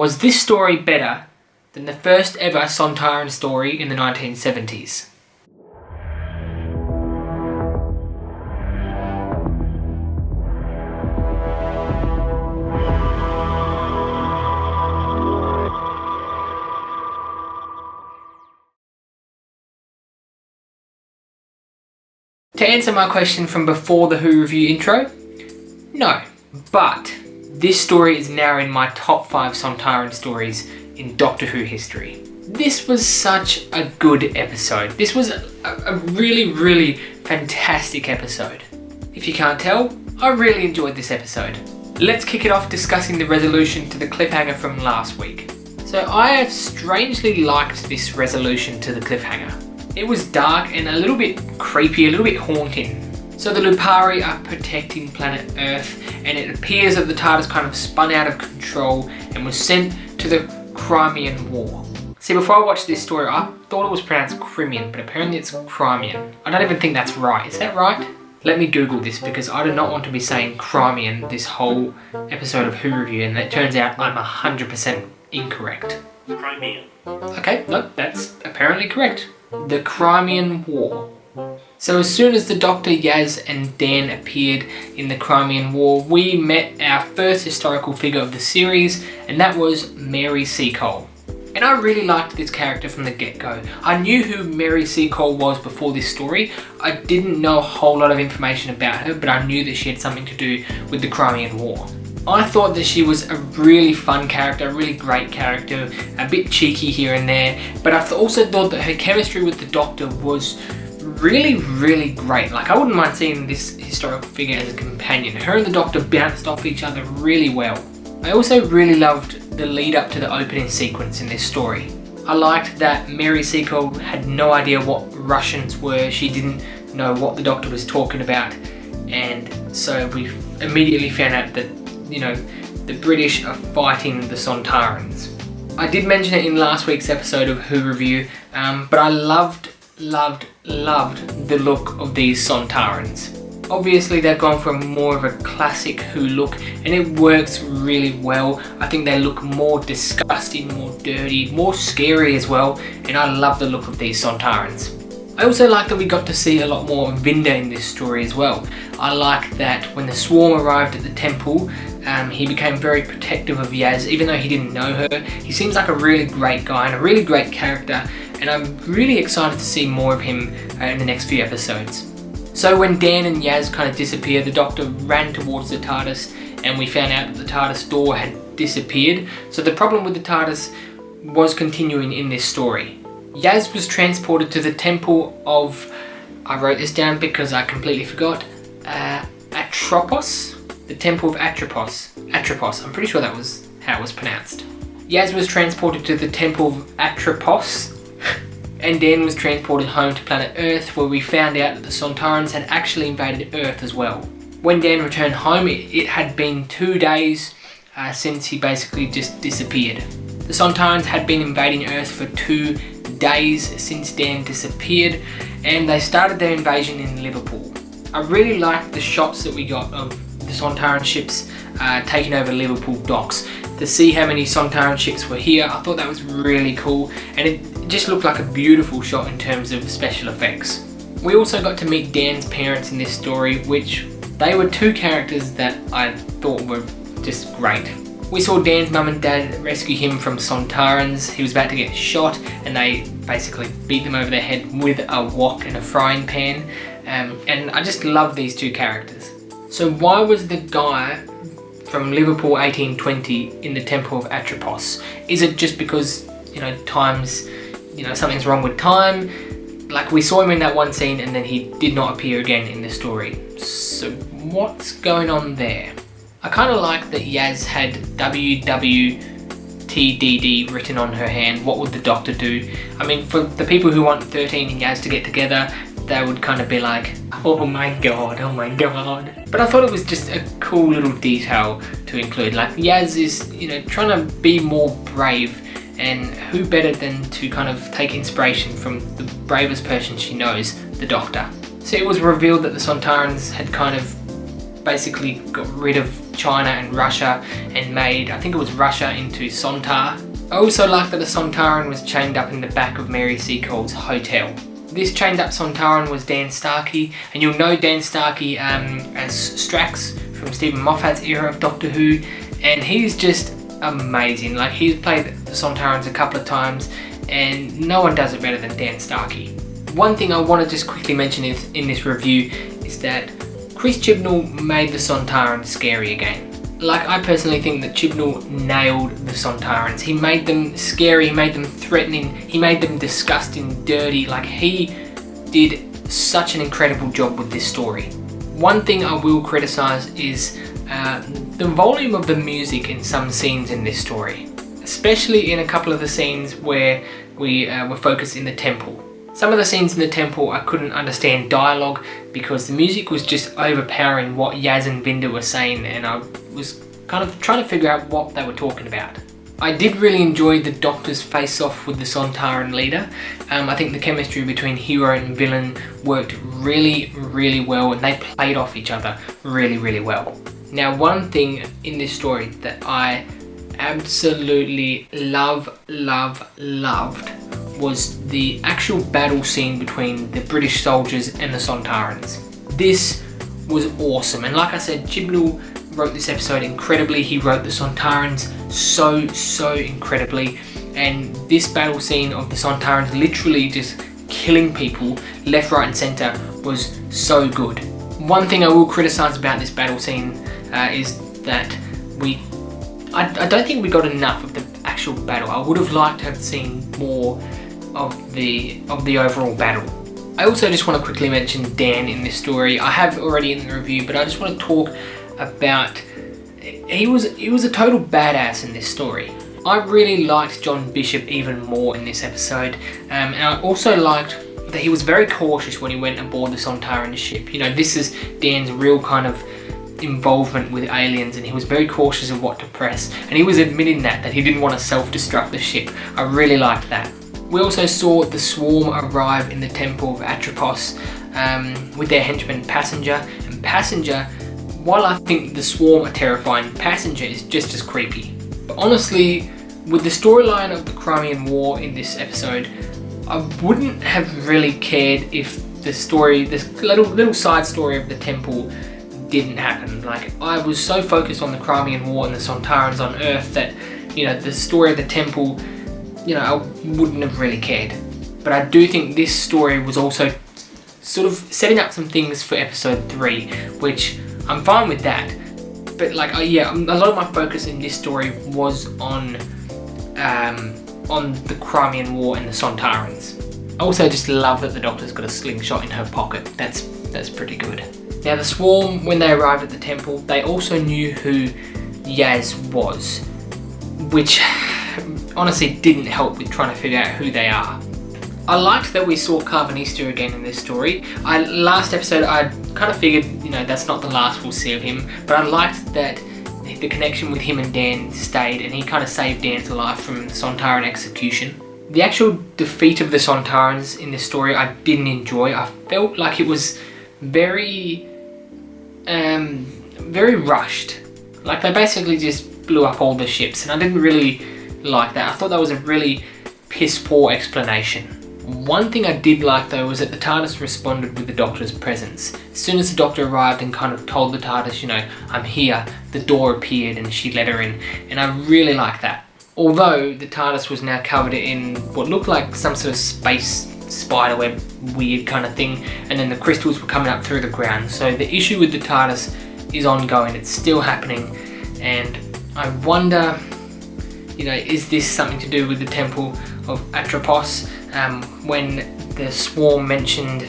Was this story better than the first ever Sontaran story in the 1970s? To answer my question from before the Who Review intro, no, but this story is now in my top 5 Sontaran stories in Doctor Who history. This was such a good episode. This was a really fantastic episode. If you can't tell, I really enjoyed this episode. Let's kick it off discussing the resolution to the cliffhanger from last week. So I have strangely liked this resolution to the cliffhanger. It was dark and a little bit creepy, a little bit haunting. So the Lupari are protecting planet Earth, and it appears that the TARDIS kind of spun out of control and was sent to the Crimean War. See, before I watched this story, I thought it was pronounced Crimean, but apparently it's Crimean. I don't even think that's right. Is that right? Let me Google this because I do not want to be saying Crimean this whole episode of Who Review, and it turns out I'm 100% incorrect. Crimean. Okay, no, that's apparently correct. The Crimean War. So as soon as the Doctor, Yaz and Dan appeared in the Crimean War, we met our first historical figure of the series, and that was Mary Seacole. And I really liked this character from the get-go. I knew who Mary Seacole was before this story. I didn't know a whole lot of information about her, but I knew that she had something to do with the Crimean War. I thought that she was a really fun character, a really great character, a bit cheeky here and there, but I also thought that her chemistry with the Doctor was really great. Like, I wouldn't mind seeing this historical figure as a companion. Her and the Doctor bounced off each other really well. I also really loved the lead up to the opening sequence in this story. I liked that Mary Seacole had no idea what Russians were. She didn't know what the Doctor was talking about, and so we immediately found out that, you know, the British are fighting the Sontarans. I did mention it in last week's episode of Who Review, but I loved the look of these Sontarans. Obviously they've gone for more of a classic Who look, and it works really well. I think they look more disgusting, more dirty, more scary as well, and I love the look of these Sontarans. I also like that we got to see a lot more of Vinda in this story as well. I like that when the Swarm arrived at the temple, he became very protective of Yaz, even though he didn't know her. He seems like a really great guy and a really great character, and I'm really excited to see more of him in the next few episodes. So when Dan and Yaz kind of disappeared, the Doctor ran towards the TARDIS, and we found out that the TARDIS door had disappeared. So the problem with the TARDIS was continuing in this story. Yaz was transported to the temple of, I wrote this down because I completely forgot, Atropos? The temple of Atropos. Atropos, I'm pretty sure that was how it was pronounced. Yaz was transported to the temple of Atropos, and Dan was transported home to planet Earth, where we found out that the Sontarans had actually invaded Earth as well. When Dan returned home, it had been 2 days since he basically just disappeared. The Sontarans had been invading Earth for 2 days since Dan disappeared, and they started their invasion in Liverpool. I really liked the shots that we got of the Sontaran ships taking over Liverpool docks. To see how many Sontaran ships were here, I thought that was really cool, and it just looked like a beautiful shot in terms of special effects. We also got to meet Dan's parents in this story, which they were 2 characters that I thought were just great. We saw Dan's mum and dad rescue him from Sontarans. He was about to get shot, and they basically beat them over the head with a wok and a frying pan, and I just love these 2 characters. So why was the guy from Liverpool 1820 in the temple of Atropos? Is it just because, something's wrong with time? Like, we saw him in that one scene and then he did not appear again in the story. So what's going on there? I kind of like that Yaz had WWTDD written on her hand. What would the Doctor do? I mean, for the people who want 13 and Yaz to get together, they would kind of be like, oh my god. But I thought it was just a cool little detail to include. Like, Yaz is, trying to be more brave, and who better than to kind of take inspiration from the bravest person she knows, the Doctor. So it was revealed that the Sontarans had kind of basically got rid of China and Russia and made, I think it was Russia, into Sontar. I also like that the Sontaran was chained up in the back of Mary Seacole's hotel. This chained up Sontaran was Dan Starkey, and you'll know Dan Starkey as Strax from Stephen Moffat's era of Doctor Who, and he's just amazing. Like, he's played the Sontarans a couple of times, and no one does it better than Dan Starkey. One thing I want to just quickly mention in this review is that Chris Chibnall made the Sontarans scary again. Like, I personally think that Chibnall nailed the Sontarans. He made them scary, he made them threatening, he made them disgusting, dirty. Like, he did such an incredible job with this story. One thing I will criticise is the volume of the music in some scenes in this story. Especially in a couple of the scenes where we were focused in the temple. Some of the scenes in the temple I couldn't understand dialogue because the music was just overpowering what Yaz and Vinder were saying, and I was kind of trying to figure out what they were talking about. I did really enjoy the Doctor's face-off with the Sontaran leader. I think the chemistry between hero and villain worked really, really well, and they played off each other really, really well. Now, one thing in this story that I absolutely loved was the actual battle scene between the British soldiers and the Sontarans. This was awesome, and like I said, Chibnall wrote this episode incredibly. He wrote the Sontarans so incredibly, and this battle scene of the Sontarans literally just killing people left, right and centre was so good. One thing I will criticise about this battle scene is that I don't think we got enough of the actual battle. I would have liked to have seen more of the overall battle. I also just want to quickly mention Dan in this story. I have already in the review, but I just want to talk about, he was a total badass in this story. I really liked John Bishop even more in this episode, and I also liked that he was very cautious when he went aboard the Sontaran ship. You know, this is Dan's real kind of involvement with aliens, and he was very cautious of what to press, and he was admitting that he didn't want to self-destruct the ship. I really liked that. We also saw the Swarm arrive in the Temple of Atropos with their henchman Passenger, and Passenger, while I think the Swarm are terrifying, Passenger is just as creepy. But honestly, with the storyline of the Crimean War in this episode, I wouldn't have really cared if the story, this little side story of the temple didn't happen. Like, I was so focused on the Crimean War and the Sontarans on Earth that, you know, the story of the temple, you know, I wouldn't have really cared. But I do think this story was also sort of setting up some things for episode 3, which I'm fine with that. But like, yeah, a lot of my focus in this story was on the Crimean War and the Sontarans. I also just love that the Doctor's got a slingshot in her pocket. That's pretty good. Now, the Swarm, when they arrived at the temple, they also knew who Yaz was, which honestly didn't help with trying to figure out who they are. I liked that we saw Carvanista again in this story. Last episode I kind of figured, you know, that's not the last we'll see of him, but I liked that the connection with him and Dan stayed, and he kind of saved Dan's life from the Sontaran execution. The actual defeat of the Sontarans in this story I didn't enjoy. I felt like it was very rushed. Like, they basically just blew up all the ships, and I didn't really like that. I thought that was a really piss poor explanation. One thing I did like though was that the TARDIS responded with the Doctor's presence. As soon as the Doctor arrived and kind of told the TARDIS, you know, I'm here, the door appeared and she let her in, and I really liked that. Although the TARDIS was now covered in what looked like some sort of space spiderweb weird kind of thing, and then the crystals were coming up through the ground. So the issue with the TARDIS is ongoing, it's still happening, and I wonder, you know, is this something to do with the Temple of Atropos? When the Swarm mentioned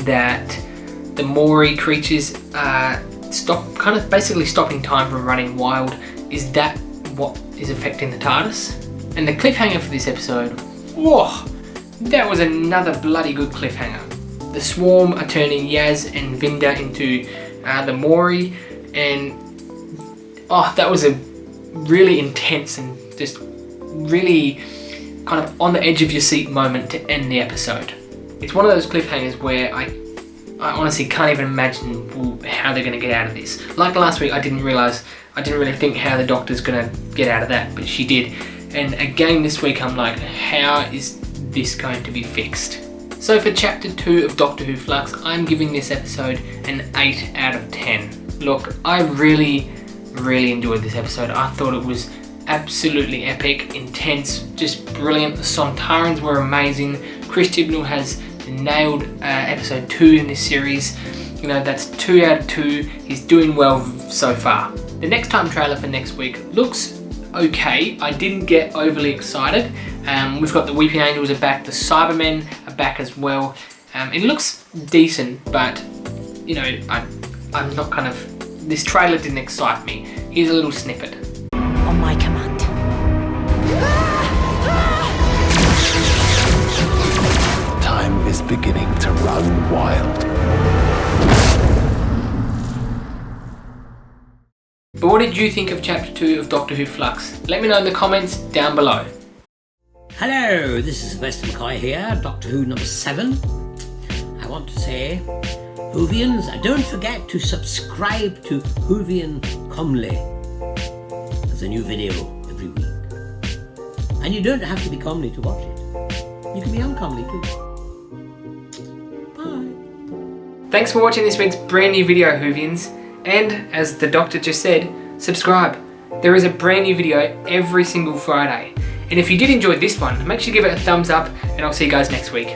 that the Maori creatures kind of basically stopping time from running wild, is that what is affecting the TARDIS? And the cliffhanger for this episode, whoa, that was another bloody good cliffhanger. The Swarm are turning Yaz and Vinder into the Maori, and oh, that was a really intense and just really kind of on the edge of your seat moment to end the episode. It's one of those cliffhangers where I I honestly can't even imagine how they're going to get out of this. Like last week, I didn't really think how the doctor's going to get out of that, but she did. And again this week, I'm like, how is this going to be fixed? So for chapter 2 of Doctor Who Flux, I'm giving this episode an 8 out of 10. Look, I really enjoyed this episode. I thought it was absolutely epic, intense, just brilliant. The Sontarans were amazing. Chris Chibnall has nailed episode 2 in this series. You know, that's 2 out of 2. He's doing well so far. The next time trailer for next week looks okay. I didn't get overly excited. We've got the Weeping Angels are back, the Cybermen are back as well. It looks decent, but you know, I'm not kind of, this trailer didn't excite me. Here's a little snippet. On my command. Time is beginning to run wild. But what did you think of chapter 2 of Doctor Who Flux? Let me know in the comments down below. Hello, this is Sylvester McCoy here, Doctor Who number 7. I want to say, Whovians, don't forget to subscribe to Whovian Comely. There's a new video every week. And you don't have to be comely to watch it. You can be uncomely too. Bye. Thanks for watching this week's brand new video, Whovians. And as the doctor just said, subscribe. There is a brand new video every single Friday. And if you did enjoy this one, make sure you give it a thumbs up, and I'll see you guys next week.